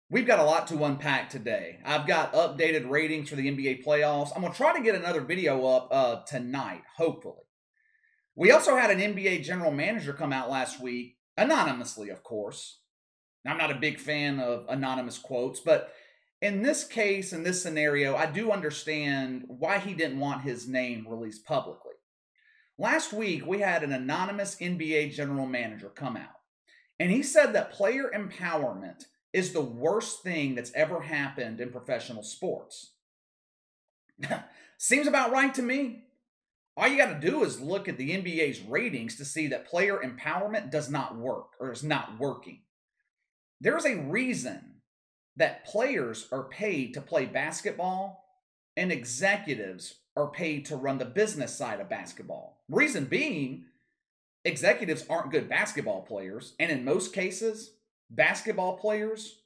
We've got a lot to unpack today. I've got updated ratings for the NBA playoffs. I'm going to try to get another video up tonight, hopefully. We also had an NBA general manager come out last week, anonymously, of course. I'm not a big fan of anonymous quotes, but in this case, in this scenario, I do understand why he didn't want his name released publicly. Last week, we had an anonymous NBA general manager come out, and he said that player empowerment is the worst thing that's ever happened in professional sports. Seems about right to me. All you got to do is look at the NBA's ratings to see that player empowerment does not work or is not working. There's a reason that players are paid to play basketball and executives are paid to run the business side of basketball. Reason being, executives aren't good basketball players, and in most cases, basketball players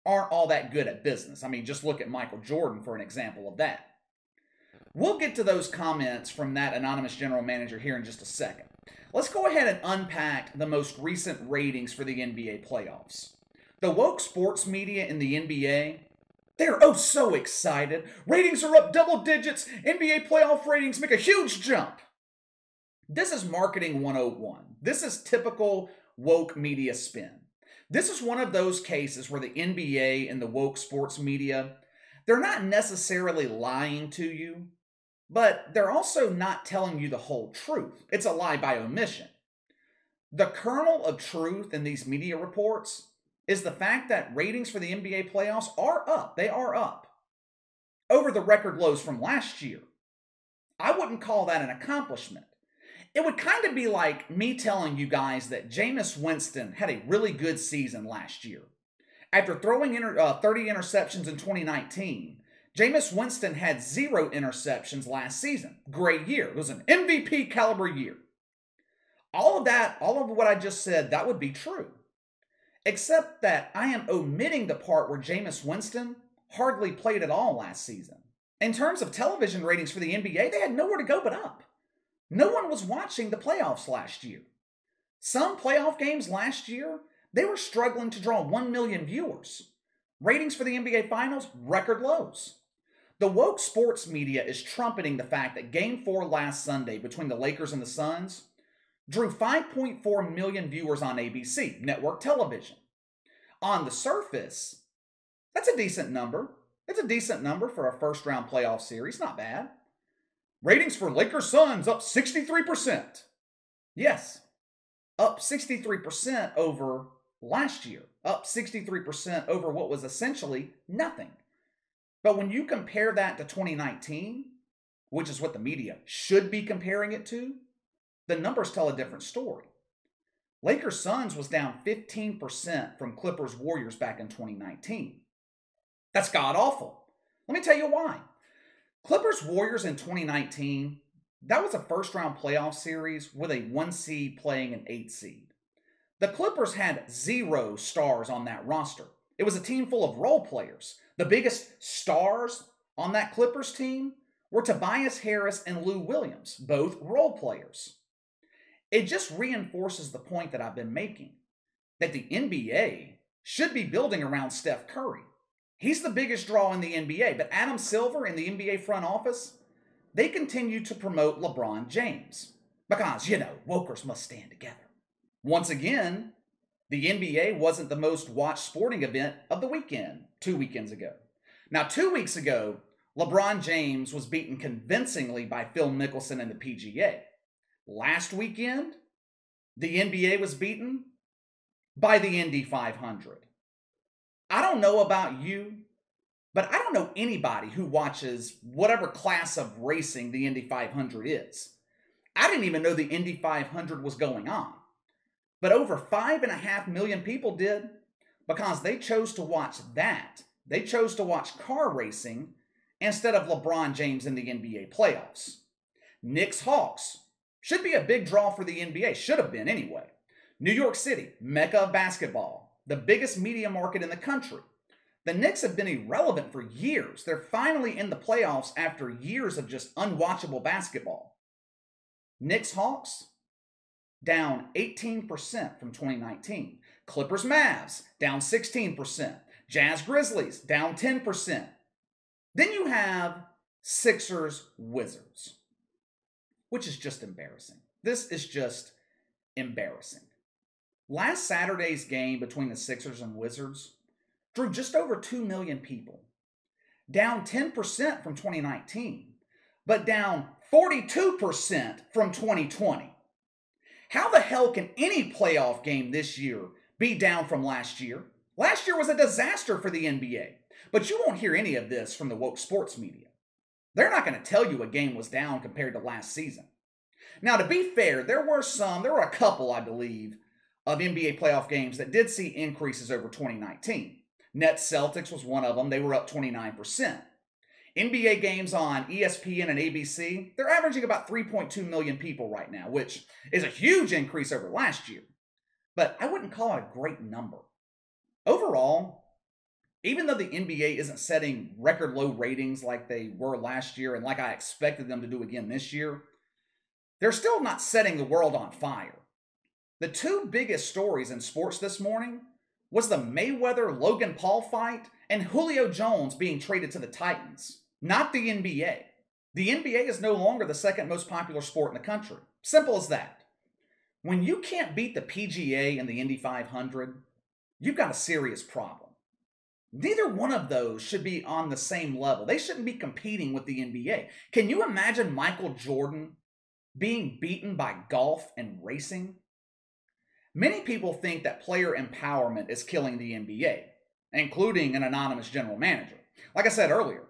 aren't all that good at business. I mean, just look at Michael Jordan for an example of that. We'll get to those comments from that anonymous general manager here in just a second. Let's go ahead and unpack the most recent ratings for the NBA playoffs. The woke sports media in the NBA, they're oh so excited. Ratings are up double digits. NBA playoff ratings make a huge jump. This is marketing 101. This is typical woke media spin. This is one of those cases where the NBA and the woke sports media, they're not necessarily lying to you, but they're also not telling you the whole truth. It's a lie by omission. The kernel of truth in these media reports is the fact that ratings for the NBA playoffs are up. They are up over the record lows from last year. I wouldn't call that an accomplishment. It would kind of be like me telling you guys that Jameis Winston had a really good season last year. After throwing 30 interceptions in 2019, Jameis Winston had 0 interceptions last season. Great year. It was an MVP caliber year. All of what I just said, that would be true. Except that I am omitting the part where Jameis Winston hardly played at all last season. In terms of television ratings for the NBA, they had nowhere to go but up. No one was watching the playoffs last year. Some playoff games last year, they were struggling to draw 1 million viewers. Ratings for the NBA Finals, record lows. The woke sports media is trumpeting the fact that Game 4 last Sunday between the Lakers and the Suns drew 5.4 million viewers on ABC, network television. On the surface, that's a decent number. It's a decent number for a first-round playoff series, not bad. Ratings for Lakers Suns up 63%. Yes, up 63% over last year. Up 63% over what was essentially nothing. But when you compare that to 2019, which is what the media should be comparing it to, the numbers tell a different story. Lakers Suns was down 15% from Clippers Warriors back in 2019. That's god-awful. Let me tell you why. Clippers Warriors in 2019, that was a first-round playoff series with a 1 seed playing an 8 seed. The Clippers had 0 stars on that roster. It was a team full of role players. The biggest stars on that Clippers team were Tobias Harris and Lou Williams, both role players. It just reinforces the point that I've been making, that the NBA should be building around Steph Curry. He's the biggest draw in the NBA, but Adam Silver and the NBA front office, they continue to promote LeBron James. Because, wokers must stand together. Once again, the NBA wasn't the most watched sporting event of the weekend 2 weekends ago. Now, 2 weeks ago, LeBron James was beaten convincingly by Phil Mickelson and the PGA. Last weekend, the NBA was beaten by the Indy 500. I don't know about you, but I don't know anybody who watches whatever class of racing the Indy 500 is. I didn't even know the Indy 500 was going on. But over 5.5 million people did because they chose to watch that. They chose to watch car racing instead of LeBron James in the NBA playoffs. Knicks Hawks should be a big draw for the NBA. Should have been anyway. New York City, mecca of basketball, the biggest media market in the country. The Knicks have been irrelevant for years. They're finally in the playoffs after years of just unwatchable basketball. Knicks Hawks, down 18% from 2019. Clippers Mavs, down 16%. Jazz Grizzlies down 10%. Then you have Sixers Wizards, which is just embarrassing. This is just embarrassing. Last Saturday's game between the Sixers and Wizards drew just over 2 million people, down 10% from 2019, but down 42% from 2020. How the hell can any playoff game this year be down from last year? Last year was a disaster for the NBA, but you won't hear any of this from the woke sports media. They're not going to tell you a game was down compared to last season. Now, to be fair, there were a couple, I believe, of NBA playoff games that did see increases over 2019. Nets Celtics was one of them. They were up 29%. NBA games on ESPN and ABC, they're averaging about 3.2 million people right now, which is a huge increase over last year. But I wouldn't call it a great number. Overall, even though the NBA isn't setting record low ratings like they were last year and like I expected them to do again this year, they're still not setting the world on fire. The two biggest stories in sports this morning was the Mayweather-Logan Paul fight and Julio Jones being traded to the Titans, not the NBA. The NBA is no longer the second most popular sport in the country. Simple as that. When you can't beat the PGA and the Indy 500, you've got a serious problem. Neither one of those should be on the same level. They shouldn't be competing with the NBA. Can you imagine Michael Jordan being beaten by golf and racing? Many people think that player empowerment is killing the NBA, including an anonymous general manager. Like I said earlier,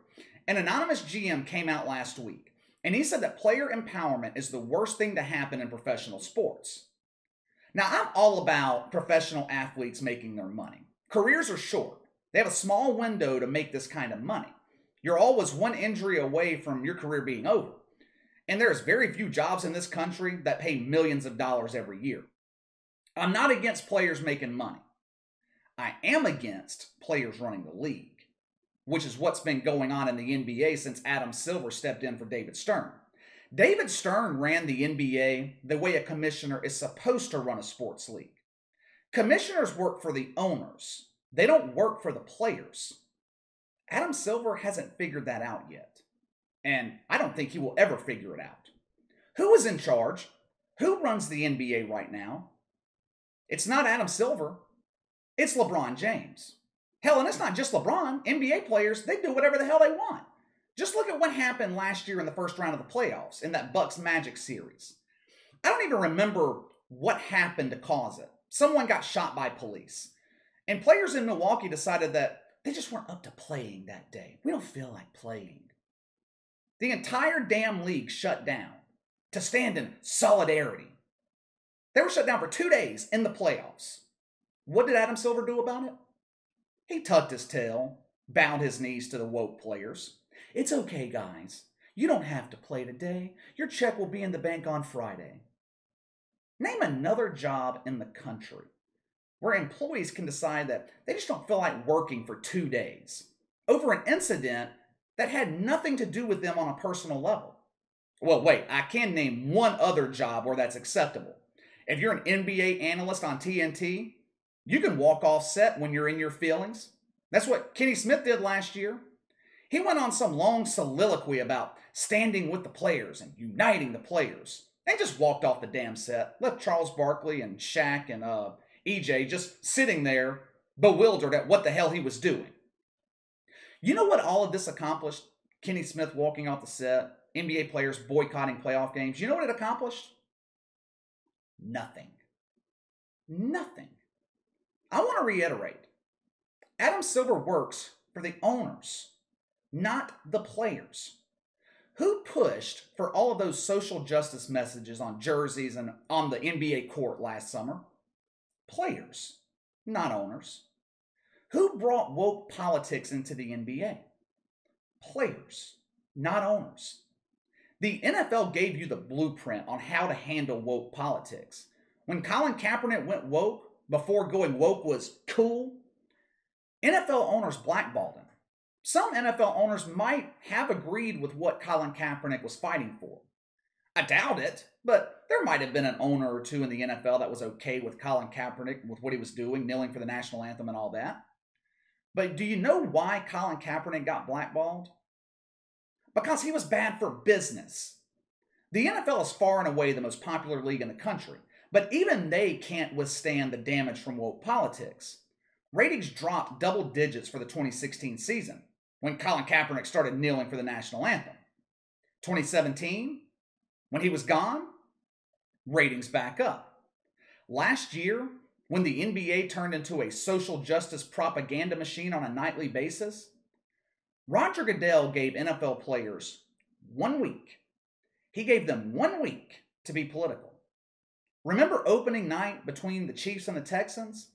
an anonymous GM came out last week, and he said that player empowerment is the worst thing to happen in professional sports. Now, I'm all about professional athletes making their money. Careers are short. They have a small window to make this kind of money. You're always one injury away from your career being over. And there's very few jobs in this country that pay millions of dollars every year. I'm not against players making money. I am against players running the league, which is what's been going on in the NBA since Adam Silver stepped in for David Stern. David Stern ran the NBA the way a commissioner is supposed to run a sports league. Commissioners work for the owners. They don't work for the players. Adam Silver hasn't figured that out yet. And I don't think he will ever figure it out. Who is in charge? Who runs the NBA right now? It's not Adam Silver. It's LeBron James. Hell, and it's not just LeBron. NBA players, they do whatever the hell they want. Just look at what happened last year in the first round of the playoffs in that Bucks Magic series. I don't even remember what happened to cause it. Someone got shot by police. And players in Milwaukee decided that they just weren't up to playing that day. We don't feel like playing. The entire damn league shut down to stand in solidarity. They were shut down for 2 days in the playoffs. What did Adam Silver do about it? He tucked his tail, bowed his knees to the woke players. It's okay, guys. You don't have to play today. Your check will be in the bank on Friday. Name another job in the country where employees can decide that they just don't feel like working for 2 days over an incident that had nothing to do with them on a personal level. Well, wait, I can name one other job where that's acceptable. If you're an NBA analyst on TNT, you can walk off set when you're in your feelings. That's what Kenny Smith did last year. He went on some long soliloquy about standing with the players and uniting the players, and just walked off the damn set, left Charles Barkley and Shaq and EJ just sitting there bewildered at what the hell he was doing. You know what all of this accomplished? Kenny Smith walking off the set, NBA players boycotting playoff games. You know what it accomplished? Nothing. Nothing. I want to reiterate, Adam Silver works for the owners, not the players. Who pushed for all of those social justice messages on jerseys and on the NBA court last summer? Players, not owners. Who brought woke politics into the NBA? Players, not owners. The NFL gave you the blueprint on how to handle woke politics. When Colin Kaepernick went woke, before going woke was cool, NFL owners blackballed him. Some NFL owners might have agreed with what Colin Kaepernick was fighting for. I doubt it, but there might have been an owner or two in the NFL that was okay with Colin Kaepernick, with what he was doing, kneeling for the national anthem and all that. But do you know why Colin Kaepernick got blackballed? Because he was bad for business. The NFL is far and away the most popular league in the country, but even they can't withstand the damage from woke politics. Ratings dropped double digits for the 2016 season when Colin Kaepernick started kneeling for the national anthem. 2017, when he was gone, ratings back up. Last year, when the NBA turned into a social justice propaganda machine on a nightly basis, Roger Goodell gave NFL players 1 week. He gave them 1 week to be political. Remember opening night between the Chiefs and the Texans?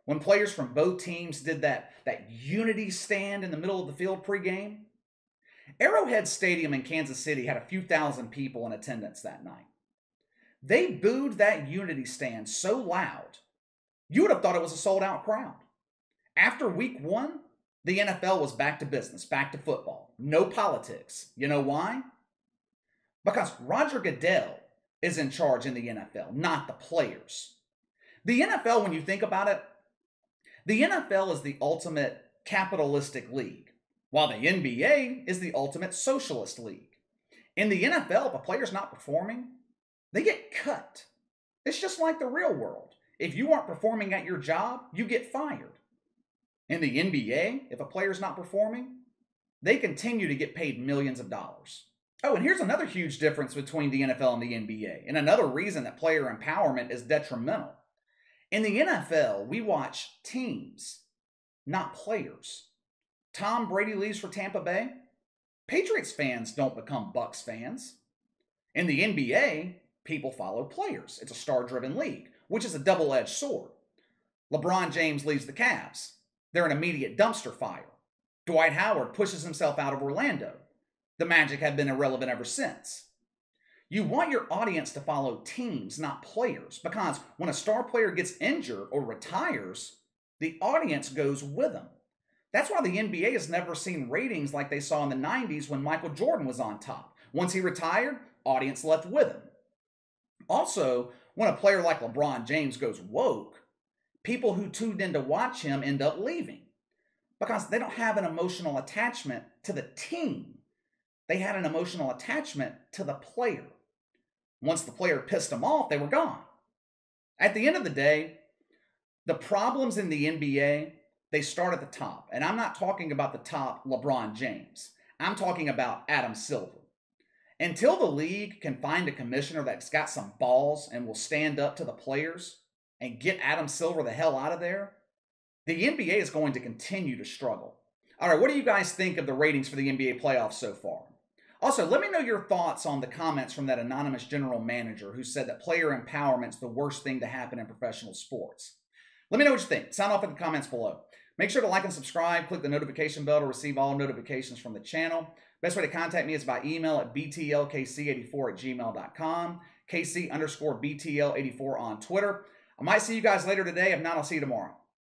When players from both teams did that unity stand in the middle of the field pregame? Arrowhead Stadium in Kansas City had a few thousand people in attendance that night. They booed that unity stand so loud, you would have thought it was a sold-out crowd. After week 1, the NFL was back to business, back to football. No politics. You know why? Because Roger Goodell is in charge in the NFL, not the players. The NFL, when you think about it, the NFL is the ultimate capitalistic league, while the NBA is the ultimate socialist league. In the NFL, if a player's not performing, they get cut. It's just like the real world. If you aren't performing at your job, you get fired. In the NBA, if a player's not performing, they continue to get paid millions of dollars. Oh, and here's another huge difference between the NFL and the NBA, and another reason that player empowerment is detrimental. In the NFL, we watch teams, not players. Tom Brady leaves for Tampa Bay. Patriots fans don't become Bucs fans. In the NBA, people follow players. It's a star-driven league, which is a double-edged sword. LeBron James leaves the Cavs. They're an immediate dumpster fire. Dwight Howard pushes himself out of Orlando. The Magic have been irrelevant ever since. You want your audience to follow teams, not players, because when a star player gets injured or retires, the audience goes with them. That's why the NBA has never seen ratings like they saw in the 90s when Michael Jordan was on top. Once he retired, audience left with him. Also, when a player like LeBron James goes woke, people who tuned in to watch him end up leaving because they don't have an emotional attachment to the team. They had an emotional attachment to the player. Once the player pissed them off, they were gone. At the end of the day, the problems in the NBA, they start at the top. And I'm not talking about the top LeBron James. I'm talking about Adam Silver. Until the league can find a commissioner that's got some balls and will stand up to the players and get Adam Silver the hell out of there, the NBA is going to continue to struggle. All right, what do you guys think of the ratings for the NBA playoffs so far? Also, let me know your thoughts on the comments from that anonymous general manager who said that player empowerment is the worst thing to happen in professional sports. Let me know what you think. Sound off in the comments below. Make sure to like and subscribe. Click the notification bell to receive all notifications from the channel. Best way to contact me is by email at btlkc84@gmail.com, KC_BTL84 on Twitter. I might see you guys later today. If not, I'll see you tomorrow.